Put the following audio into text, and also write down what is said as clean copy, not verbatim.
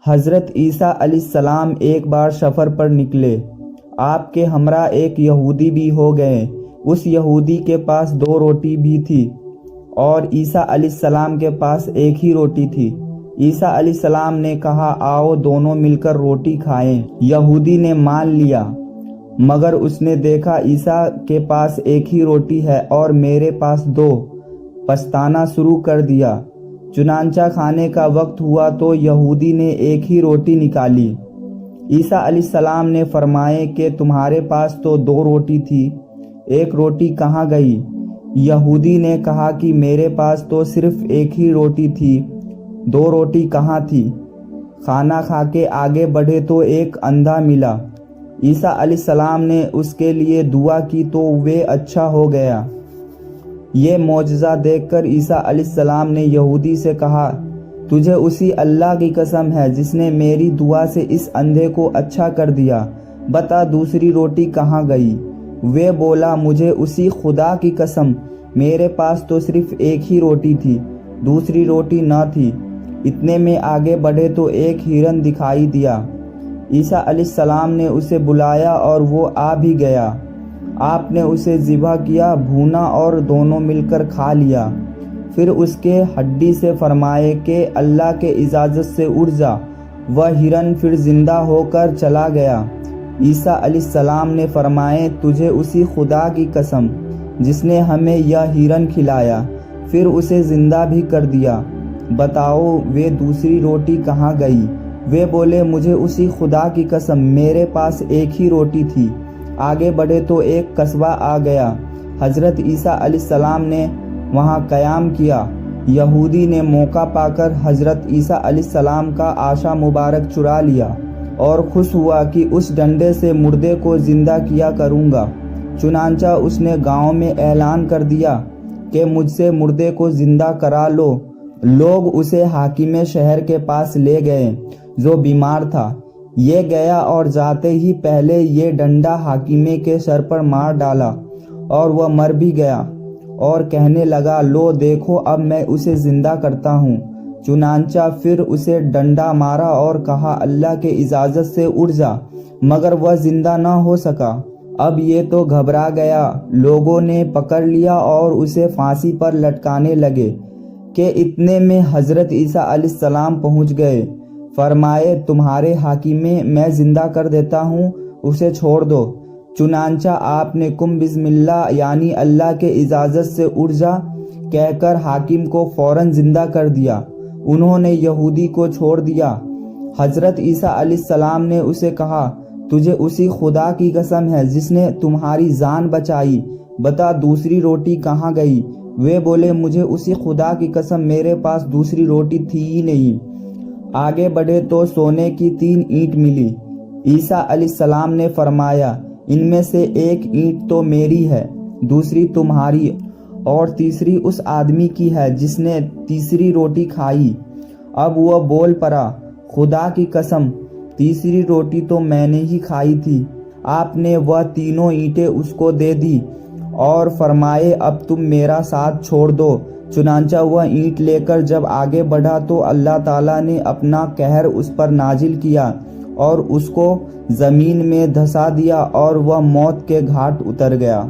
حضرت عیسیٰ علیہ السلام ایک بار سفر پر نکلے۔ آپ کے ہمراہ ایک یہودی بھی ہو گئے۔ اس یہودی کے پاس 2 روٹی بھی تھی اور عیسیٰ علیہ السلام کے پاس 1 ہی روٹی تھی۔ عیسیٰ علیہ السلام نے کہا، آؤ دونوں مل کر روٹی کھائیں۔ یہودی نے مان لیا، مگر اس نے دیکھا عیسیٰ کے پاس 1 ہی روٹی ہے اور میرے پاس 2۔ پچھتانا شروع کر دیا۔ چنانچہ کھانے کا وقت ہوا تو یہودی نے 1 ہی روٹی نکالی۔ عیسیٰ علیہ السلام نے فرمایا کہ تمہارے پاس تو 2 روٹی تھی، 1 روٹی کہاں گئی؟ یہودی نے کہا کہ میرے پاس تو صرف 1 ہی روٹی تھی، 2 روٹی کہاں تھی؟ کھانا کھا کے آگے بڑھے تو ایک اندھا ملا۔ عیسیٰ علیہ السلام نے اس کے لیے دعا کی تو وہ اچھا ہو گیا۔ یہ معجزہ دیکھ کر عیسیٰ علیہ السلام نے یہودی سے کہا، تجھے اسی اللہ کی قسم ہے جس نے میری دعا سے اس اندھے کو اچھا کر دیا، بتا دوسری روٹی کہاں گئی؟ وہ بولا، مجھے اسی خدا کی قسم، میرے پاس تو صرف 1 ہی روٹی تھی، دوسری روٹی نہ تھی۔ اتنے میں آگے بڑھے تو ایک ہرن دکھائی دیا۔ عیسیٰ علیہ السلام نے اسے بلایا اور وہ آ بھی گیا۔ آپ نے اسے ذبح کیا، بھونا اور دونوں مل کر کھا لیا۔ پھر اس کے ہڈی سے فرمائے کہ اللہ کے اجازت سے اڑ جا۔ وہ ہرن پھر زندہ ہو کر چلا گیا۔ عیسیٰ علیہ السلام نے فرمایا، تجھے اسی خدا کی قسم جس نے ہمیں یہ ہرن کھلایا، پھر اسے زندہ بھی کر دیا، بتاؤ وہ دوسری روٹی کہاں گئی؟ وہ بولے، مجھے اسی خدا کی قسم، میرے پاس 1 ہی روٹی تھی۔ آگے بڑھے تو ایک قصبہ آ گیا۔ حضرت عیسیٰ علیہ السلام نے وہاں قیام کیا۔ یہودی نے موقع پا کر حضرت عیسیٰ علیہ السلام کا عشا مبارک چرا لیا اور خوش ہوا کہ اس ڈنڈے سے مردے کو زندہ کیا کروں گا۔ چنانچہ اس نے گاؤں میں اعلان کر دیا کہ مجھ سے مردے کو زندہ کرا لو۔ لوگ اسے حاکم شہر کے پاس لے گئے جو بیمار تھا۔ یہ گیا اور جاتے ہی پہلے یہ ڈنڈا حاکمے کے سر پر مار ڈالا اور وہ مر بھی گیا، اور کہنے لگا، لو دیکھو اب میں اسے زندہ کرتا ہوں۔ چنانچہ پھر اسے ڈنڈا مارا اور کہا، اللہ کے اجازت سے اڑ جا، مگر وہ زندہ نہ ہو سکا۔ اب یہ تو گھبرا گیا۔ لوگوں نے پکڑ لیا اور اسے پھانسی پر لٹکانے لگے کہ اتنے میں حضرت عیسیٰ علیہ السلام پہنچ گئے۔ فرمائے، تمہارے حاکمے میں زندہ کر دیتا ہوں، اسے چھوڑ دو۔ چنانچہ آپ نے کم بسم اللہ یعنی اللہ کے اجازت سے اڑ جا کہہ کر حاکم کو فوراً زندہ کر دیا۔ انہوں نے یہودی کو چھوڑ دیا۔ حضرت عیسیٰ علیہ السلام نے اسے کہا، تجھے اسی خدا کی قسم ہے جس نے تمہاری جان بچائی، بتا دوسری روٹی کہاں گئی؟ وہ بولے، مجھے اسی خدا کی قسم، میرے پاس دوسری روٹی تھی ہی نہیں۔ آگے بڑھے تو سونے کی 3 اینٹ ملی۔ عیسیٰ علیہ السلام نے فرمایا، ان میں سے 1 اینٹ تو میری ہے، دوسری تمہاری اور تیسری اس آدمی کی ہے جس نے تیسری روٹی کھائی۔ اب وہ بول پڑا، خدا کی قسم، تیسری روٹی تو میں نے ہی کھائی تھی۔ آپ نے وہ 3 اینٹیں اس کو دے دی اور فرمائے، اب تم میرا ساتھ چھوڑ دو۔ چنانچہ وہ اینٹ لے کر جب آگے بڑھا تو اللہ تعالیٰ نے اپنا قہر اس پر نازل کیا اور اس کو زمین میں دھسا دیا اور وہ موت کے گھاٹ اتر گیا۔